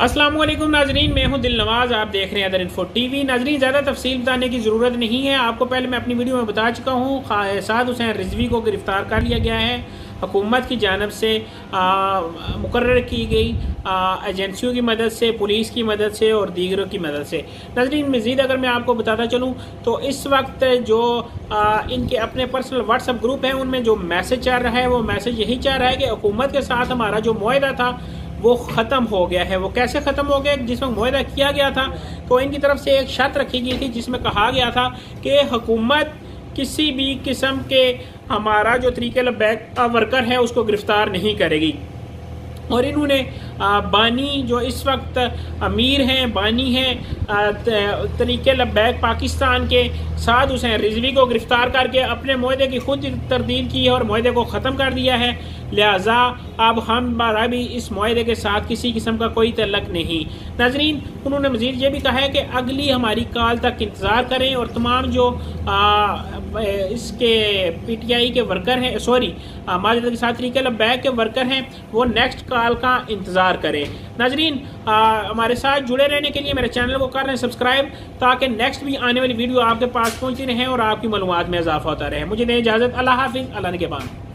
अस्सलाम वालेकुम नाजरीन, मैं हूं दिल नवाज। आप देख रहे हैं अदर इन्फो टीवी। नाजरीन, ज़्यादा तफसील बताने की ज़रूरत नहीं है, आपको पहले मैं अपनी वीडियो में बता चुका हूं। साद हुसैन रिजवी को गिरफ़्तार कर लिया गया है हुकूमत की जानब से, मुकर्रर की गई एजेंसियों की मदद से, पुलिस की मदद से और दीगरों की मदद से। नाजरीन, मज़ीद अगर मैं आपको बताता चलूँ तो इस वक्त जो इनके अपने पर्सनल व्हाट्सएप ग्रुप हैं उनमें जो मैसेज चल रहा है वो मैसेज यही चल रहा है कि हुकूमत के साथ हमारा जो मुआहदा था वो ख़त्म हो गया है। वो कैसे ख़त्म हो गया? जिसमें मुआहदा किया गया था तो इनकी तरफ से एक शर्त रखी गई थी जिसमें कहा गया था कि हुकूमत किसी भी किस्म के हमारा जो तरीके लबैक वर्कर है उसको गिरफ्तार नहीं करेगी। और इन्होंने बानी जो इस वक्त अमीर हैं, बानी हैं तरीके लबैक पाकिस्तान के, साद हुसैन रिजवी को गिरफ्तार करके अपने मुआहदे की खुद तरदीद की है और मुआहदे को ख़त्म कर दिया है। लिहाजा अब हमारा भी इस मुआहदे के साथ किसी किस्म का कोई तल्लक नहीं। नाजरीन, उन्होंने मज़ीद ये भी कहा है कि अगली हमारी कॉल तक इंतज़ार करें और तमाम जो इसके PTI के वर्कर हैं, सॉरी माजद के साथ तरीके लबैक के वर्कर हैं, वो नेक्स्ट कॉल का इंतज़ार करें। नाजरीन, हमारे साथ जुड़े रहने के लिए मेरे चैनल को कर रहे हैं सब्सक्राइब, ताकि नेक्स्ट भी आने वाली वीडियो आपके पास पहुँचती रहे और आपकी मालूमात में इजाफा होता रहे। मुझे दें इजाज़त। अल्लाह हाफिज़। अल्लाह ने के बाद।